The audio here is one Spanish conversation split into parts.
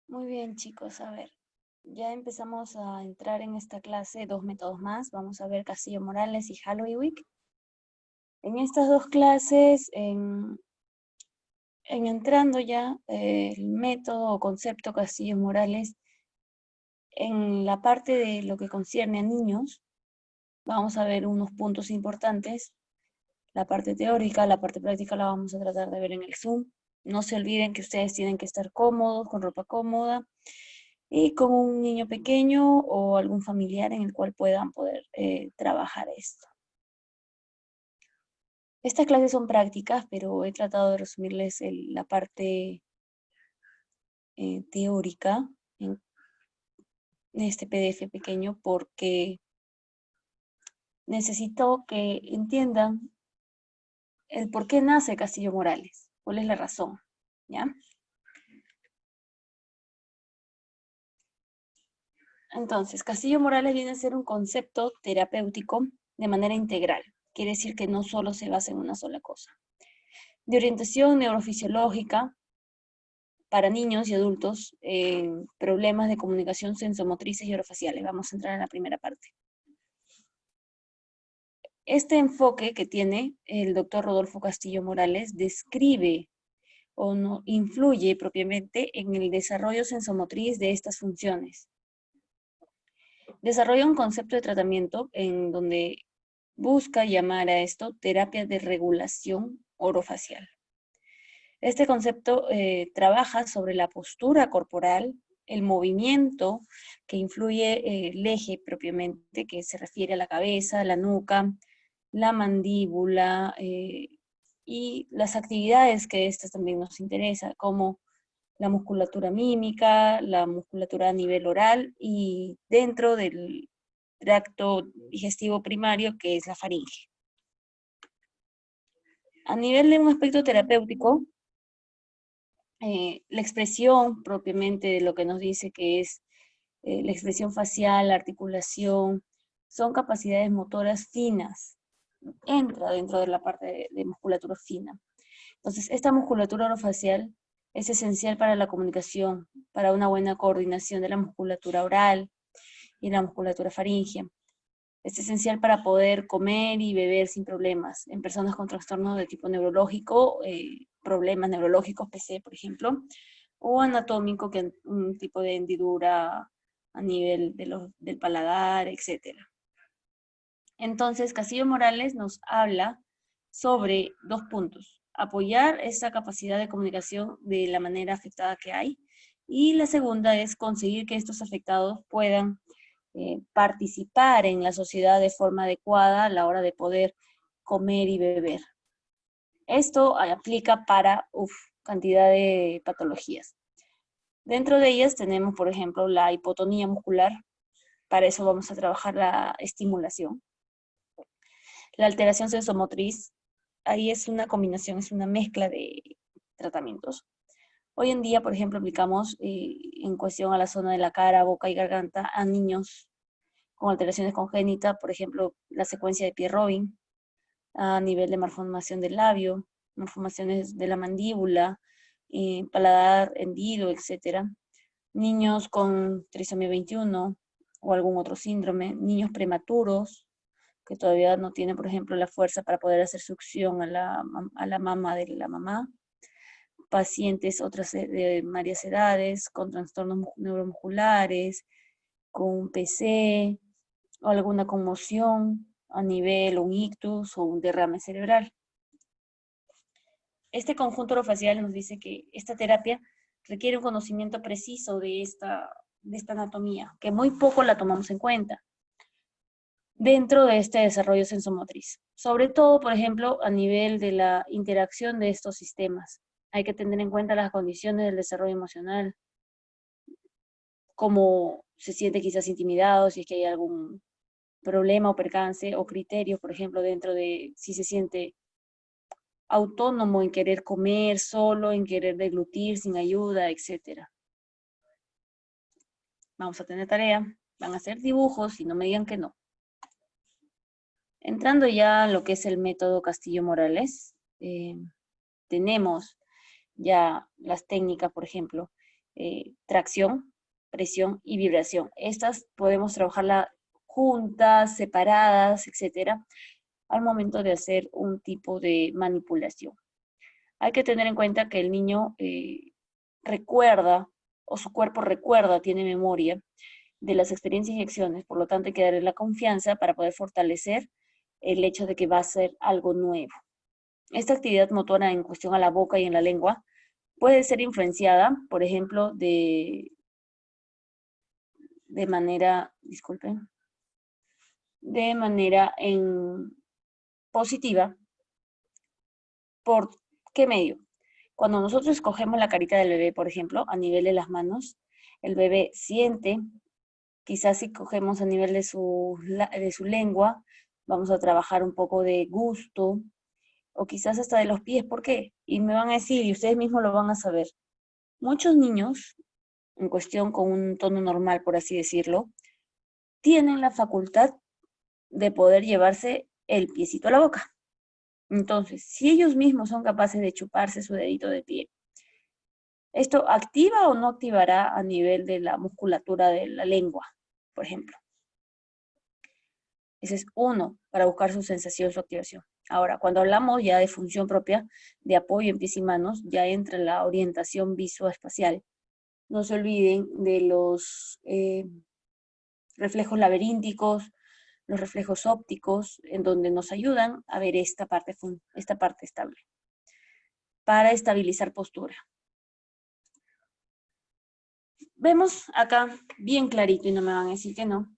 Muy bien, chicos, a ver, ya empezamos a entrar en esta clase, dos métodos más. Vamos a ver Castillo Morales y Halloween. En estas dos clases, en entrando ya el método o concepto Castillo Morales, en la parte de lo que concierne a niños, vamos a ver unos puntos importantes. La parte teórica, la parte práctica la vamos a tratar de ver en el Zoom. No se olviden que ustedes tienen que estar cómodos, con ropa cómoda, y con un niño pequeño o algún familiar en el cual puedan poder trabajar esto. Estas clases son prácticas, pero he tratado de resumirles la parte teórica en este PDF pequeño porque necesito que entiendan el por qué nace Castillo Morales, cuál es la razón, ¿ya? Entonces, Castillo Morales viene a ser un concepto terapéutico de manera integral. Quiere decir que no solo se basa en una sola cosa. De orientación neurofisiológica para niños y adultos en problemas de comunicación sensomotrices y orofaciales. Vamos a entrar en la primera parte. Este enfoque que tiene el doctor Rodolfo Castillo Morales describe o no influye propiamente en el desarrollo sensomotriz de estas funciones. Desarrolla un concepto de tratamiento en donde busca llamar a esto terapia de regulación orofacial. Este concepto trabaja sobre la postura corporal, el movimiento que influye el eje propiamente, que se refiere a la cabeza, la nuca, la mandíbula y las actividades que estas también nos interesan, como la musculatura mímica, la musculatura a nivel oral y dentro del tracto digestivo primario, que es la faringe. A nivel de un aspecto terapéutico, la expresión propiamente de lo que nos dice que es la expresión facial, la articulación, son capacidades motoras finas. Entra dentro de la parte de musculatura fina. Entonces, esta musculatura orofacial es esencial para la comunicación, para una buena coordinación de la musculatura oral y la musculatura faríngea. Es esencial para poder comer y beber sin problemas. En personas con trastornos de tipo neurológico, problemas neurológicos, PC, por ejemplo, o anatómico, que un tipo de hendidura a nivel del paladar, etc. Entonces, Castillo Morales nos habla sobre dos puntos. Apoyar esa capacidad de comunicación de la manera afectada que hay. Y la segunda es conseguir que estos afectados puedan participar en la sociedad de forma adecuada a la hora de poder comer y beber. Esto aplica para cantidad de patologías. Dentro de ellas tenemos, por ejemplo, la hipotonía muscular. Para eso vamos a trabajar la estimulación. La alteración sensomotriz, ahí es una combinación, es una mezcla de tratamientos. Hoy en día, por ejemplo, aplicamos en cuestión a la zona de la cara, boca y garganta a niños con alteraciones congénitas, por ejemplo, la secuencia de Pierre-Robin, a nivel de malformación del labio, malformaciones de la mandíbula, paladar hendido, etc. Niños con trisomía 21 o algún otro síndrome, niños prematuros que todavía no tienen, por ejemplo, la fuerza para poder hacer succión a la mama de la mamá, pacientes otras de varias edades, con trastornos neuromusculares, con PC, o alguna conmoción a nivel, un ictus o un derrame cerebral. Este conjunto orofacial nos dice que esta terapia requiere un conocimiento preciso de esta anatomía, que muy poco la tomamos en cuenta dentro de este desarrollo sensomotriz. Sobre todo, por ejemplo, a nivel de la interacción de estos sistemas. Hay que tener en cuenta las condiciones del desarrollo emocional, cómo se siente quizás intimidado, si es que hay algún problema o percance o criterios, por ejemplo, dentro de si se siente autónomo en querer comer solo, en querer deglutir sin ayuda, etc. Vamos a tener tarea, van a hacer dibujos y no me digan que no. Entrando ya a lo que es el método Castillo Morales, tenemos ya las técnicas, por ejemplo, tracción, presión y vibración. Estas podemos trabajarlas juntas, separadas, etcétera, al momento de hacer un tipo de manipulación. Hay que tener en cuenta que el niño recuerda, o su cuerpo recuerda, tiene memoria de las experiencias y acciones, por lo tanto hay que darle la confianza para poder fortalecer el hecho de que va a ser algo nuevo. Esta actividad motora en cuestión a la boca y en la lengua puede ser influenciada, por ejemplo, de manera, disculpen, de manera positiva. ¿Por qué medio? Cuando nosotros escogemos la carita del bebé, por ejemplo, a nivel de las manos, el bebé siente, quizás si cogemos a nivel de su lengua, vamos a trabajar un poco de gusto, o quizás hasta de los pies. ¿Por qué? Y me van a decir, y ustedes mismos lo van a saber. Muchos niños, en cuestión con un tono normal, por así decirlo, tienen la facultad de poder llevarse el piecito a la boca. Entonces, si ellos mismos son capaces de chuparse su dedito de pie, ¿esto activa o no activará a nivel de la musculatura de la lengua, por ejemplo? Ese es uno, para buscar su sensación, su activación. Ahora, cuando hablamos ya de función propia, de apoyo en pies y manos, ya entra la orientación visoespacial. No se olviden de los reflejos laberínticos, los reflejos ópticos, en donde nos ayudan a ver esta parte estable, para estabilizar postura. Vemos acá bien clarito, y no me van a decir que no,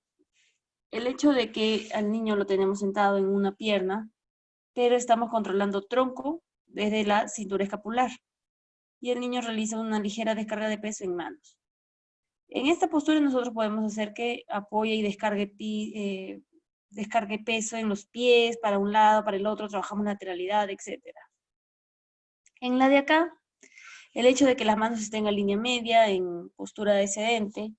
el hecho de que al niño lo tenemos sentado en una pierna, pero estamos controlando tronco desde la cintura escapular, y el niño realiza una ligera descarga de peso en manos. En esta postura nosotros podemos hacer que apoye y descargue peso en los pies, para un lado, para el otro, trabajamos lateralidad, etc. En la de acá, el hecho de que las manos estén en línea media, en postura descendente,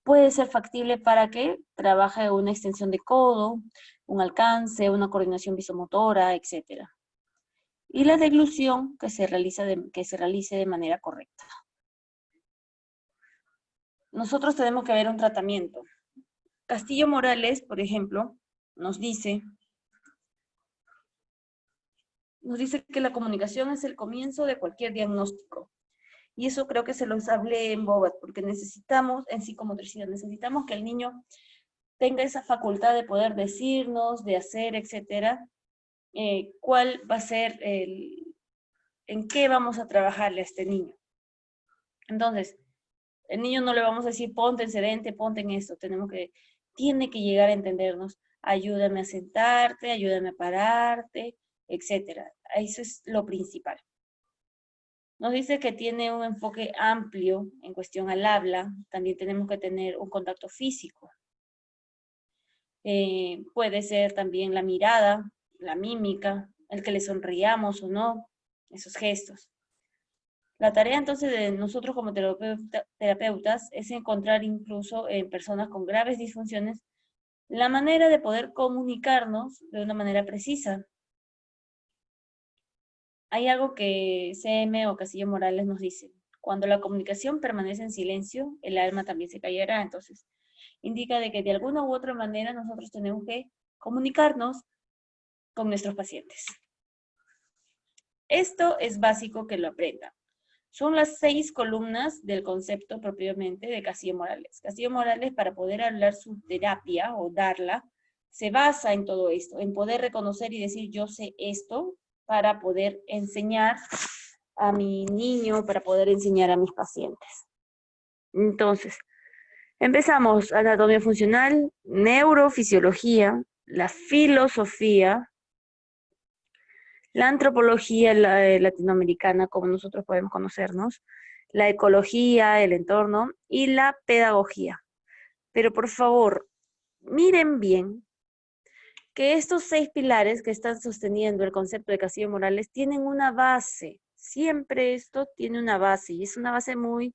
puede ser factible para que trabaje una extensión de codo, un alcance, una coordinación visomotora, etc. Y la deglución que se realice de manera correcta. Nosotros tenemos que ver un tratamiento. Castillo Morales, por ejemplo, nos dice que la comunicación es el comienzo de cualquier diagnóstico. Y eso creo que se los hablé en Bobat, porque necesitamos, en psicomotricidad, necesitamos que el niño tenga esa facultad de poder decirnos, de hacer, etcétera, cuál va a ser en qué vamos a trabajarle a este niño. Entonces, el niño no le vamos a decir, ponte en sedente, ponte en esto, tiene que llegar a entendernos, ayúdame a sentarte, ayúdame a pararte, etcétera. Eso es lo principal. Nos dice que tiene un enfoque amplio en cuestión al habla, también tenemos que tener un contacto físico. Puede ser también la mirada, la mímica, el que le sonriamos o no, esos gestos. La tarea entonces de nosotros como terapeutas es encontrar incluso en personas con graves disfunciones la manera de poder comunicarnos de una manera precisa. Hay algo que CM o Castillo Morales nos dice: cuando la comunicación permanece en silencio, el alma también se callará. Entonces, indica de que de alguna u otra manera nosotros tenemos que comunicarnos con nuestros pacientes. Esto es básico que lo aprendan. Son las 6 columnas del concepto propiamente de Castillo Morales. Castillo Morales, para poder hablar su terapia o darla, se basa en todo esto, en poder reconocer y decir yo sé esto para poder enseñar a mi niño, para poder enseñar a mis pacientes. Entonces, empezamos: anatomía funcional, neurofisiología, la filosofía, la antropología latinoamericana, como nosotros podemos conocernos, la ecología, el entorno y la pedagogía. Pero por favor, miren bien que estos 6 pilares que están sosteniendo el concepto de Castillo Morales tienen una base. Siempre esto tiene una base, y es una base muy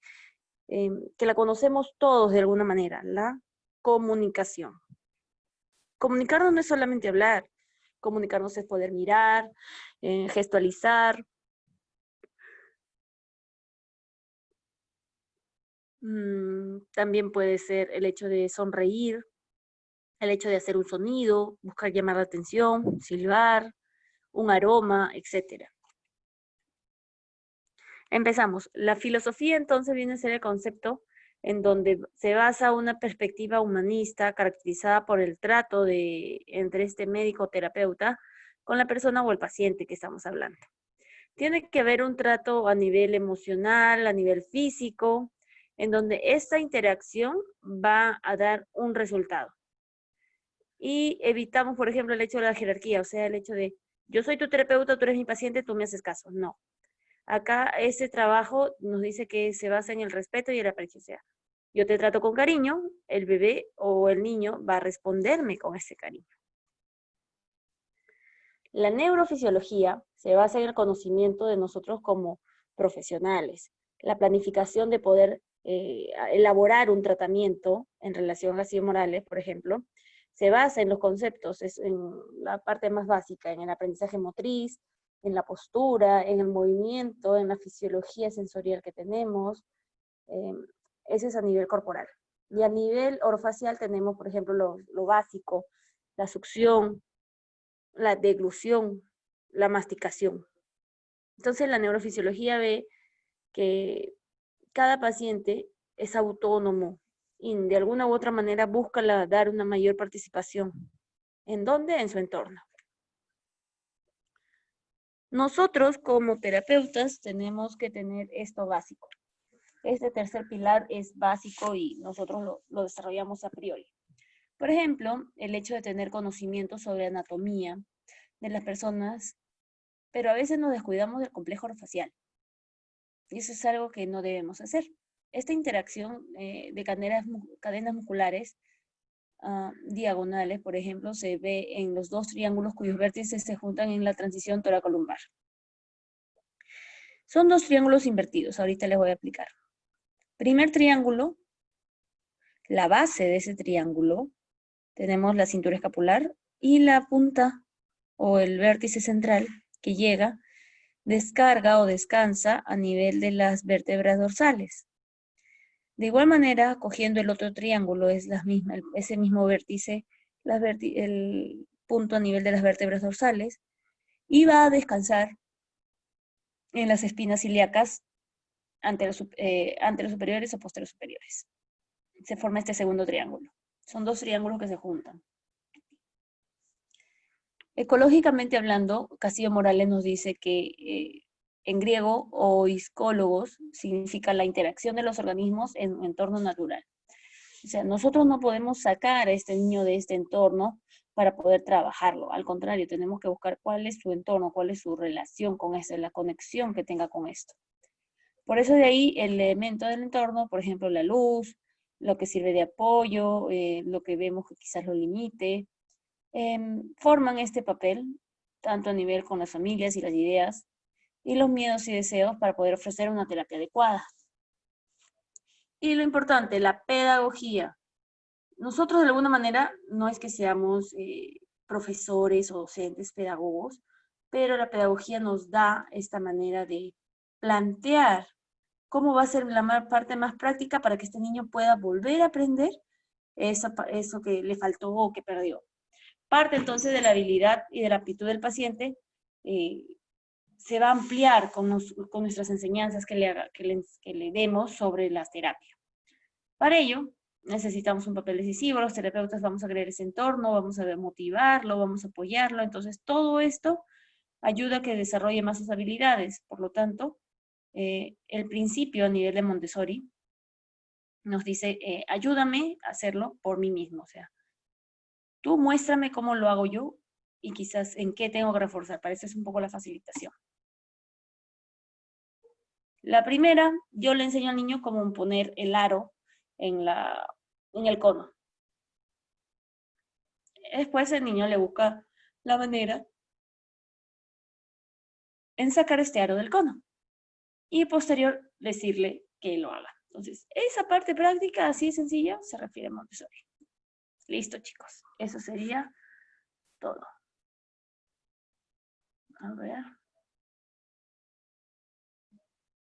que la conocemos todos de alguna manera: la comunicación. Comunicarnos no es solamente hablar, comunicarnos es poder mirar, gestualizar, También puede ser el hecho de sonreír, el hecho de hacer un sonido, buscar llamar la atención, silbar, un aroma, etc. Empezamos. La filosofía entonces viene a ser el concepto en donde se basa una perspectiva humanista caracterizada por el trato entre este médico o terapeuta con la persona o el paciente que estamos hablando. Tiene que haber un trato a nivel emocional, a nivel físico, en donde esta interacción va a dar un resultado. Y evitamos, por ejemplo, el hecho de la jerarquía, o sea, el hecho de yo soy tu terapeuta, tú eres mi paciente, tú me haces caso. No. Acá ese trabajo nos dice que se basa en el respeto y el aprecio. O sea, yo te trato con cariño, el bebé o el niño va a responderme con ese cariño. La neurofisiología se basa en el conocimiento de nosotros como profesionales, la planificación de poder elaborar un tratamiento en relación a García Morales, por ejemplo, se basa en los conceptos, es en la parte más básica, en el aprendizaje motriz, en la postura, en el movimiento, en la fisiología sensorial que tenemos, ese es a nivel corporal. Y a nivel orofacial tenemos, por ejemplo, lo básico, la succión, la deglución, la masticación. Entonces la neurofisiología ve que cada paciente es autónomo y de alguna u otra manera busca dar una mayor participación. ¿En dónde? En su entorno. Nosotros como terapeutas tenemos que tener esto básico. Este tercer pilar es básico y nosotros lo desarrollamos a priori. Por ejemplo, el hecho de tener conocimiento sobre anatomía de las personas, pero a veces nos descuidamos del complejo orofacial. Y eso es algo que no debemos hacer. Esta interacción de cadenas musculares diagonales, por ejemplo, se ve en los dos triángulos cuyos vértices se juntan en la transición toracolumbar. Son dos triángulos invertidos, ahorita les voy a explicar. Primer triángulo, la base de ese triángulo, tenemos la cintura escapular y la punta o el vértice central que llega, descarga o descansa a nivel de las vértebras dorsales. De igual manera, cogiendo el otro triángulo, es ese mismo vértice, el punto a nivel de las vértebras dorsales, y va a descansar en las espinas ilíacas anteros superiores o posteros superiores. Se forma este segundo triángulo. Son dos triángulos que se juntan. Ecológicamente hablando, Castillo Morales nos dice que en griego, oiskólogos significa la interacción de los organismos en un entorno natural. O sea, nosotros no podemos sacar a este niño de este entorno para poder trabajarlo. Al contrario, tenemos que buscar cuál es su entorno, cuál es su relación con esto, la conexión que tenga con esto. Por eso de ahí el elemento del entorno, por ejemplo, la luz, lo que sirve de apoyo, lo que vemos que quizás lo limite, forman este papel, tanto a nivel con las familias y las ideas, y los miedos y deseos para poder ofrecer una terapia adecuada. Y lo importante, la pedagogía. Nosotros de alguna manera no es que seamos profesores o docentes, pedagogos, pero la pedagogía nos da esta manera de plantear cómo va a ser la parte más práctica para que este niño pueda volver a aprender eso que le faltó o que perdió. Parte entonces de la habilidad y de la aptitud del paciente se va a ampliar con nuestras enseñanzas que le demos sobre las terapias. Para ello, necesitamos un papel decisivo, los terapeutas vamos a crear ese entorno, vamos a motivarlo, vamos a apoyarlo, entonces todo esto ayuda a que desarrolle más sus habilidades. Por lo tanto, el principio a nivel de Montessori nos dice, ayúdame a hacerlo por mí mismo, o sea, tú muéstrame cómo lo hago yo y quizás en qué tengo que reforzar. Para eso es un poco la facilitación. La primera, yo le enseño al niño cómo poner el aro en el cono. Después el niño le busca la manera en sacar este aro del cono. Y posterior decirle que lo haga. Entonces, esa parte práctica así sencilla se refiere a Montessori. Listo, chicos. Eso sería todo. A ver.